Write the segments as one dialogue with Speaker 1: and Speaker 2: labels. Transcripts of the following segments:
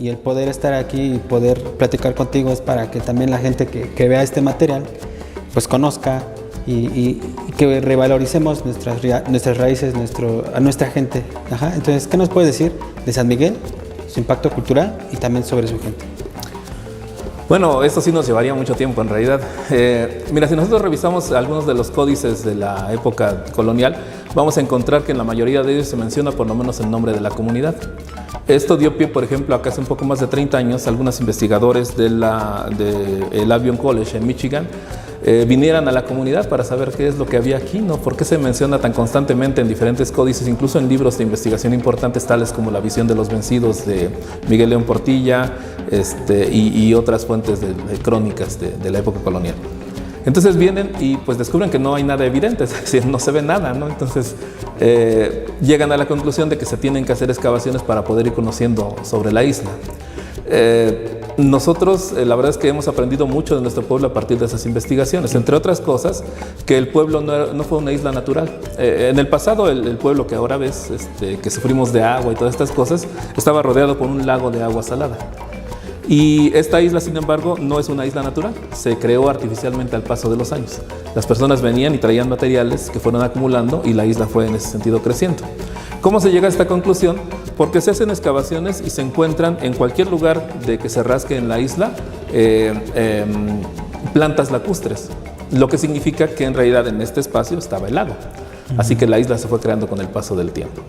Speaker 1: y el poder estar aquí y poder platicar contigo es para que también la gente que vea este material pues conozca y que revaloricemos nuestras raíces, a nuestra gente. Ajá. Entonces, ¿qué nos puedes decir de San Miguel, su impacto cultural y también sobre su gente?
Speaker 2: Bueno, esto sí nos llevaría mucho tiempo en realidad. Mira, si nosotros revisamos algunos de los códices de la época colonial, vamos a encontrar que en la mayoría de ellos se menciona por lo menos el nombre de la comunidad. Esto dio pie, por ejemplo, a que hace un poco más de 30 años, algunos investigadores del Albion College en Michigan vinieran a la comunidad para saber qué es lo que había aquí, ¿no? ¿Por qué se menciona tan constantemente en diferentes códices, incluso en libros de investigación importantes tales como La visión de los vencidos de Miguel León Portilla y otras fuentes de crónicas de la época colonial? Entonces vienen y pues descubren que no hay nada evidente, es decir, no se ve nada, ¿no? Entonces llegan a la conclusión de que se tienen que hacer excavaciones para poder ir conociendo sobre la isla. Nosotros la verdad es que hemos aprendido mucho de nuestro pueblo a partir de esas investigaciones, entre otras cosas que el pueblo no fue una isla natural. En el pasado el pueblo que ahora ves, que sufrimos de agua y todas estas cosas, estaba rodeado por un lago de agua salada. Y esta isla, sin embargo, no es una isla natural, se creó artificialmente al paso de los años. Las personas venían y traían materiales que fueron acumulando y la isla fue en ese sentido creciendo. ¿Cómo se llega a esta conclusión? Porque se hacen excavaciones y se encuentran en cualquier lugar de que se rasque en la isla plantas lacustres, lo que significa que en realidad en este espacio estaba el lago. Así que la isla se fue creando con el paso del tiempo.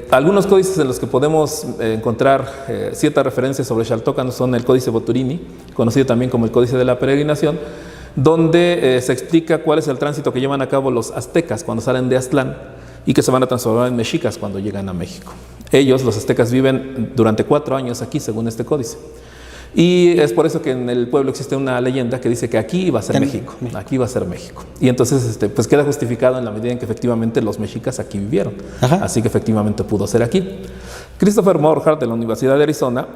Speaker 2: Algunos códices en los que podemos encontrar ciertas referencias sobre Xaltocan son el Códice Boturini, conocido también como el Códice de la Peregrinación, donde se explica cuál es el tránsito que llevan a cabo los aztecas cuando salen de Aztlán y que se van a transformar en mexicas cuando llegan a México. Ellos, los aztecas, viven durante 4 años aquí, según este códice. Y es por eso que en el pueblo existe una leyenda que dice que aquí iba a ser México, aquí va a ser México. Y entonces pues queda justificado en la medida en que efectivamente los mexicas aquí vivieron. Ajá. Así que efectivamente pudo ser aquí. Christopher Morhart de la Universidad de Arizona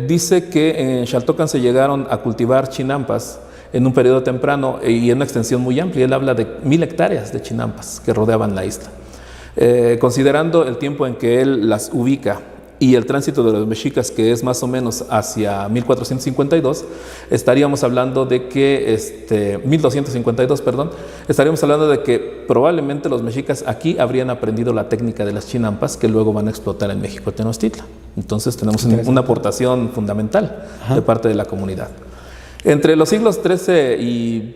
Speaker 2: dice que en Xaltocan se llegaron a cultivar chinampas en un periodo temprano y en una extensión muy amplia. Él habla de 1000 hectáreas de chinampas que rodeaban la isla. Considerando el tiempo en que él las ubica y el tránsito de los mexicas, que es más o menos hacia 1452, estaríamos hablando de que 1252, perdón, estaríamos hablando de que probablemente los mexicas aquí habrían aprendido la técnica de las chinampas que luego van a explotar en México Tenochtitlan. Entonces tenemos una aportación fundamental de parte de la comunidad. Entre los siglos XIII y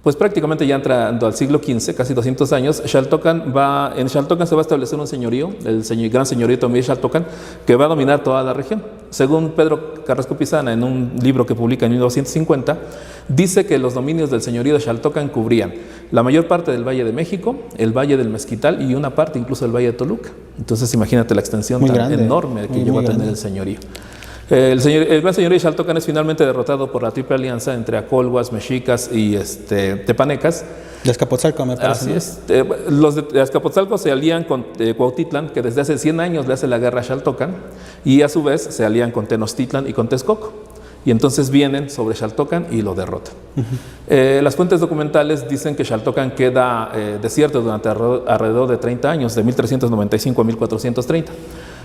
Speaker 2: pues prácticamente ya entrando al siglo XV, casi 200 años, en Xaltocan se va a establecer un señorío, el gran señorío Tomí de Xaltocan, que va a dominar toda la región. Según Pedro Carrasco Pisana, en un libro que publica en 1950, dice que los dominios del señorío de Xaltocan cubrían la mayor parte del Valle de México, el Valle del Mezquital y una parte incluso del Valle de Toluca. Entonces imagínate la extensión tan enorme que llegó a tener el señorío. El gran señorío de Xaltocan es finalmente derrotado por la Triple Alianza entre acolhuas, mexicas y tepanecas.
Speaker 1: De Azcapotzalco, me parece.
Speaker 2: Así es. Los de Azcapotzalco se alían con Cuautitlán, que desde hace 100 años le hace la guerra a Xaltocan, y a su vez se alían con Tenochtitlan y con Texcoco. Y entonces vienen sobre Xaltocan y lo derrotan. Las fuentes documentales dicen que Xaltocan queda desierto durante alrededor de 30 años, de 1395 a 1430.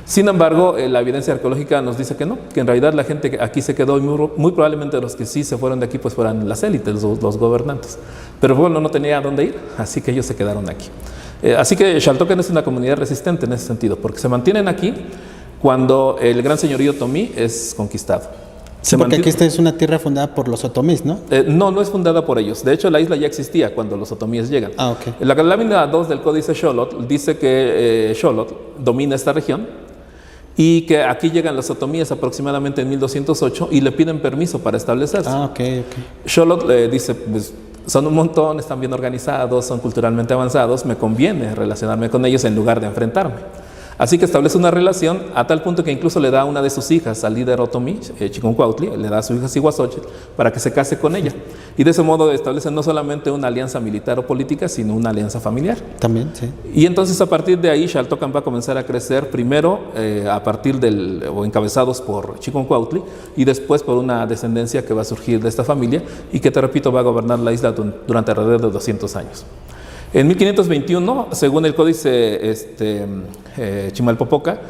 Speaker 2: Sin embargo, la evidencia arqueológica nos dice que no, que en realidad la gente que aquí se quedó y muy probablemente los que sí se fueron de aquí pues fueran las élites, los gobernantes. Pero el pueblo no tenía a dónde ir, así que ellos se quedaron aquí. Así que Xaltocan es una comunidad resistente en ese sentido, porque se mantienen aquí cuando el gran señorío Tomí es conquistado.
Speaker 1: Sí, porque aquí esta es una tierra fundada por los otomís, ¿no?
Speaker 2: No es fundada por ellos. De hecho, la isla ya existía cuando los otomíes llegan.
Speaker 1: Ah, ok.
Speaker 2: La lámina 2 del Códice Xolotl dice que Xolotl domina esta región y que aquí llegan los otomíes aproximadamente en 1208 y le piden permiso para establecerse.
Speaker 1: Ah, ok, ok.
Speaker 2: Xolotl dice, pues, son un montón, están bien organizados, son culturalmente avanzados, me conviene relacionarme con ellos en lugar de enfrentarme. Así que establece una relación a tal punto que incluso le da una de sus hijas al líder otomí, Chiconcuautli, le da a su hija Cihuaxóchitl para que se case con ella. Y de ese modo establecen no solamente una alianza militar o política, sino una alianza familiar.
Speaker 1: También, sí.
Speaker 2: Y entonces a partir de ahí Xaltocan va a comenzar a crecer primero a partir o encabezados por Chiconcuautli y después por una descendencia que va a surgir de esta familia y que, te repito, va a gobernar la isla durante alrededor de 200 años. En 1521, según el códice Chimalpopoca,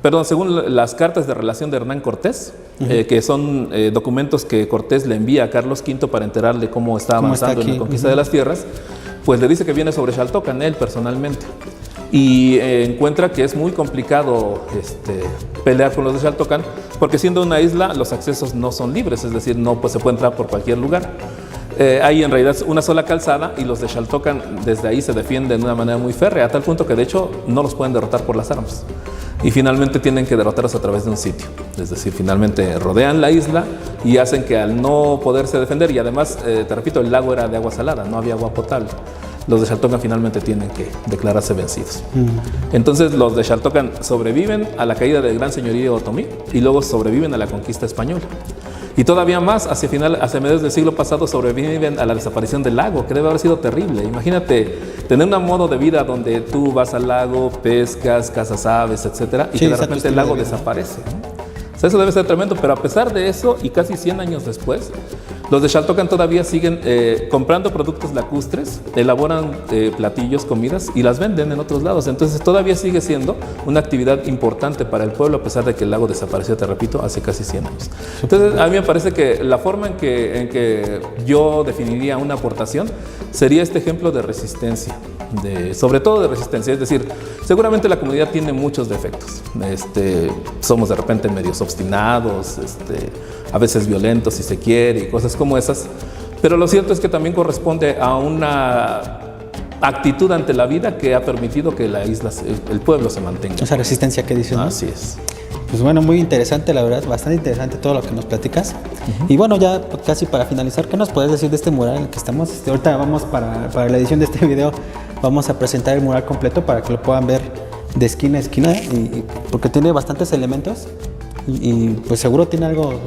Speaker 2: perdón, según las cartas de relación de Hernán Cortés, que son documentos que Cortés le envía a Carlos V para enterarle cómo está avanzando en la conquista de las tierras, pues le dice que viene sobre Xaltocan, él personalmente. Y encuentra que es muy complicado pelear con los de Xaltocan, porque siendo una isla los accesos no son libres, es decir, no pues, se puede entrar por cualquier lugar. Hay en realidad una sola calzada y los de Xaltocan desde ahí se defienden de una manera muy férrea, a tal punto que de hecho no los pueden derrotar por las armas. Y finalmente tienen que derrotarlos a través de un sitio. Es decir, finalmente rodean la isla y hacen que al no poderse defender, y además, te repito, el lago era de agua salada, no había agua potable. Los de Xaltocan finalmente tienen que declararse vencidos. Entonces los de Xaltocan sobreviven a la caída del gran señorío otomí y luego sobreviven a la conquista española. Y todavía más, hacia mediados del siglo pasado sobreviven a la desaparición del lago, que debe haber sido terrible. Imagínate tener un modo de vida donde tú vas al lago, pescas, cazas aves, etcétera, y que de repente el lago desaparece, ¿no? O sea, eso debe ser tremendo, pero a pesar de eso, y casi 100 años después, los de Xaltocan todavía siguen comprando productos lacustres, elaboran platillos, comidas y las venden en otros lados. Entonces todavía sigue siendo una actividad importante para el pueblo, a pesar de que el lago desapareció, te repito, hace casi 100 años. Entonces a mí me parece que la forma en que yo definiría una aportación sería este ejemplo de resistencia, sobre todo de resistencia. Es decir, seguramente la comunidad tiene muchos defectos. Somos de repente medios obstinados, a veces violentos si se quiere, y cosas como esas, pero lo cierto es que también corresponde a una actitud ante la vida que ha permitido que la isla, el pueblo se mantenga.
Speaker 1: Esa resistencia que dices, ¿no?
Speaker 2: Así es.
Speaker 1: Pues bueno, muy interesante, la verdad, bastante interesante todo lo que nos platicas. Y bueno, ya casi para finalizar, ¿qué nos puedes decir de este mural en el que estamos? Ahorita vamos para la edición de este video, vamos a presentar el mural completo para que lo puedan ver de esquina a esquina, porque tiene bastantes elementos. Y pues seguro tiene algo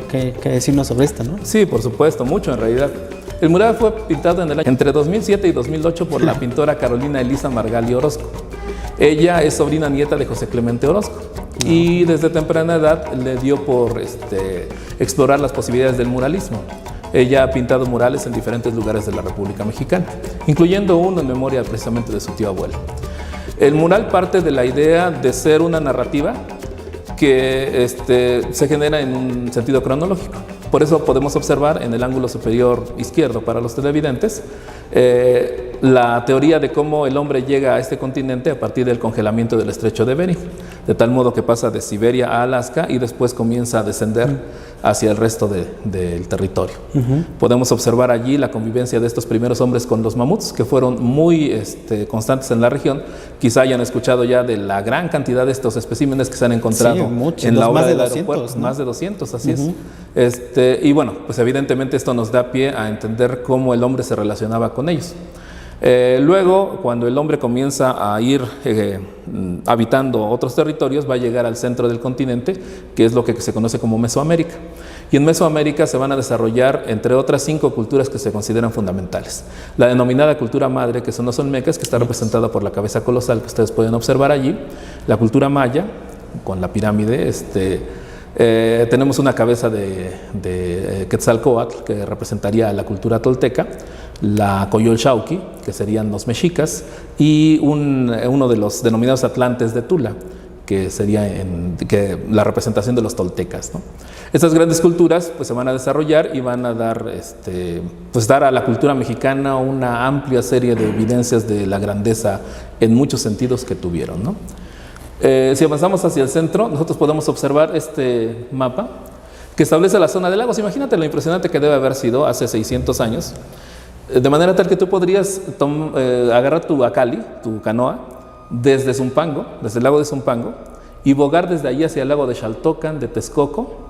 Speaker 1: que decirnos sobre esto, ¿no?
Speaker 2: Sí, por supuesto, mucho en realidad. El mural fue pintado entre 2007 y 2008 por la pintora Carolina Elisa Margali Orozco. Ella es sobrina nieta de José Clemente Orozco y desde temprana edad le dio por explorar las posibilidades del muralismo. Ella ha pintado murales en diferentes lugares de la República Mexicana, incluyendo uno en memoria precisamente de su tío abuelo. El mural parte de la idea de ser una narrativa que se genera en un sentido cronológico. Por eso podemos observar en el ángulo superior izquierdo para los televidentes la teoría de cómo el hombre llega a este continente a partir del congelamiento del estrecho de Bering, de tal modo que pasa de Siberia a Alaska y después comienza a descender hacia el resto del territorio. Podemos observar allí la convivencia de estos primeros hombres con los mamuts, que fueron muy constantes en la región. Quizá hayan escuchado ya de la gran cantidad de estos especímenes que se han encontrado en la obra del aeropuerto, ¿no? Más de 200, así es. Y bueno, pues evidentemente esto nos da pie a entender cómo el hombre se relacionaba con ellos. Luego, cuando el hombre comienza a ir habitando otros territorios, va a llegar al centro del continente, que es lo que se conoce como Mesoamérica. Y en Mesoamérica se van a desarrollar, entre otras, 5 culturas que se consideran fundamentales. La denominada cultura madre, que son los olmecas, que está representada por la cabeza colosal que ustedes pueden observar allí. La cultura maya, con la pirámide, tenemos una cabeza de Quetzalcóatl, que representaría a la cultura tolteca, la Coyolxauhqui, que serían los mexicas, y uno de los denominados atlantes de Tula, que sería la representación de los toltecas, ¿no? Estas grandes culturas pues, se van a desarrollar y van a dar a la cultura mexicana una amplia serie de evidencias de la grandeza en muchos sentidos que tuvieron, ¿no? Si avanzamos hacia el centro, nosotros podemos observar este mapa que establece la zona de lagos. Imagínate lo impresionante que debe haber sido hace 600 años, de manera tal que tú podrías agarrar tu acali, tu canoa, desde Zumpango, desde el lago de Zumpango, y bogar desde allí hacia el lago de Xaltocan, de Texcoco,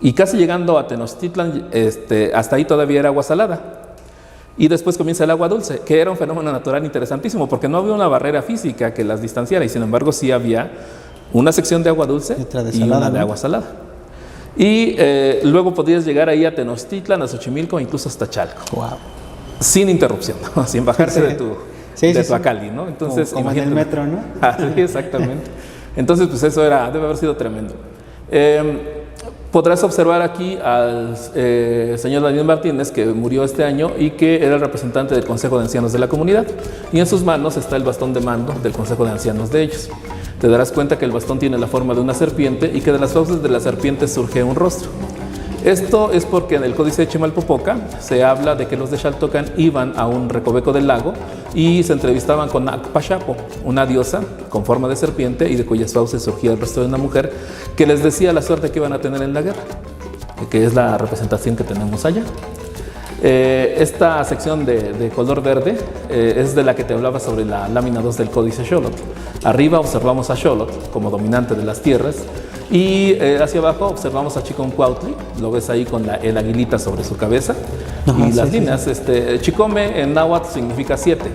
Speaker 2: y casi llegando a Tenochtitlan, hasta ahí todavía era agua salada. Y después comienza el agua dulce, que era un fenómeno natural interesantísimo, porque no había una barrera física que las distanciara, y sin embargo sí había una sección de agua dulce y una de agua salada. Y luego podías llegar ahí a Tenochtitlan, a Xochimilco, incluso hasta Chalco. Wow. Sin interrupción, ¿no? Sin bajarse de tu acali, ¿no? Entonces,
Speaker 1: como en el metro, ¿no?
Speaker 2: Sí, exactamente. Entonces, pues eso debe haber sido tremendo. Podrás observar aquí al señor Daniel Martínez, que murió este año y que era el representante del Consejo de Ancianos de la comunidad. Y en sus manos está el bastón de mando del Consejo de Ancianos de ellos. te darás cuenta que el bastón tiene la forma de una serpiente y que de las fauces de la serpiente surge un rostro. Esto es porque en el Códice de Chimalpopoca se habla de que los de Xaltocan iban a un recoveco del lago y se entrevistaban con Akpachapo, una diosa con forma de serpiente y de cuyas fauces surgía el rostro de una mujer que les decía la suerte que iban a tener en la guerra, que es la representación que tenemos allá. Esta sección de color verde es de la que te hablaba sobre la lámina 2 del Códice Xolotl. Arriba observamos a Xolotl como dominante de las tierras y hacia abajo observamos a Chiconcuautli, lo ves ahí con el aguilita sobre su cabeza. Ajá, y las líneas, Chicome en náhuatl significa 7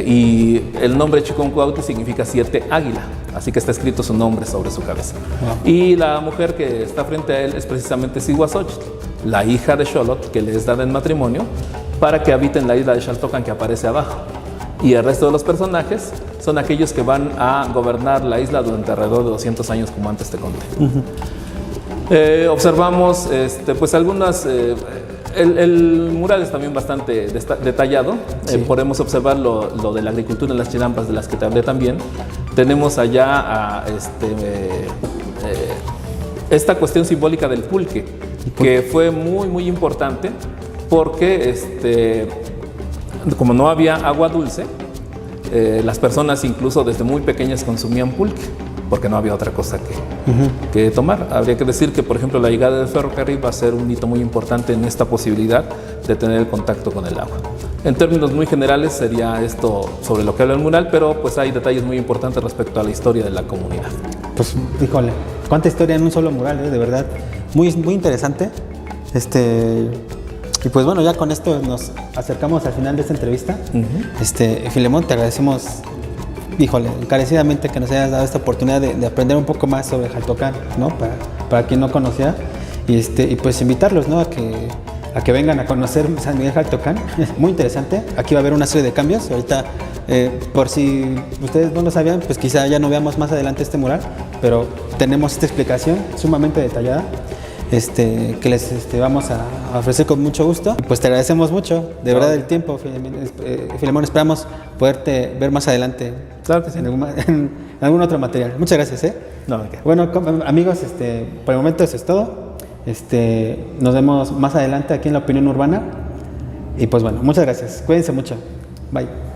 Speaker 2: y el nombre Chiconcuautli significa 7 águila, así que está escrito su nombre sobre su cabeza. Wow. Y la mujer que está frente a él es precisamente Cihuaxochtl, la hija de Xolotl, que le es dada en matrimonio para que habite en la isla de Xaltocan que aparece abajo. Y el resto de los personajes son aquellos que van a gobernar la isla durante alrededor de 200 años, como antes te conté. Observamos pues algunas... el mural es también bastante detallado. Sí. Podemos observar lo de la agricultura en las chinampas, de las que te hablé también. Tenemos allá esta cuestión simbólica del pulque, que fue muy importante porque como no había agua dulce, las personas incluso desde muy pequeñas consumían pulque, porque no había otra cosa que tomar. Habría que decir que, por ejemplo, la llegada del ferrocarril va a ser un hito muy importante en esta posibilidad de tener el contacto con el agua. En términos muy generales sería esto sobre lo que habla el mural, pero pues hay detalles muy importantes respecto a la historia de la comunidad.
Speaker 1: Pues, híjole, cuánta historia en un solo mural, de verdad, muy interesante. Y pues bueno, ya con esto nos acercamos al final de esta entrevista. Filemón, te agradecemos, híjole, encarecidamente que nos hayas dado esta oportunidad de aprender un poco más sobre Xaltocan, ¿no? Para quien no conocía, y pues invitarlos, ¿no? a que vengan a conocer San Miguel Xaltocan. Es muy interesante. Aquí va a haber una serie de cambios. Ahorita, por si ustedes no lo sabían, pues quizá ya no veamos más adelante este mural, pero tenemos esta explicación sumamente detallada. Que les vamos a ofrecer con mucho gusto. Pues te agradecemos mucho, de verdad, el tiempo, Filemón. Esperamos poderte ver más adelante.
Speaker 2: Claro que sí.
Speaker 1: En algún otro material. Muchas gracias.
Speaker 2: No, okay.
Speaker 1: Bueno, amigos, por el momento eso es todo. Nos vemos más adelante aquí en La Opinión Urbana. Y pues bueno, muchas gracias. Cuídense mucho. Bye.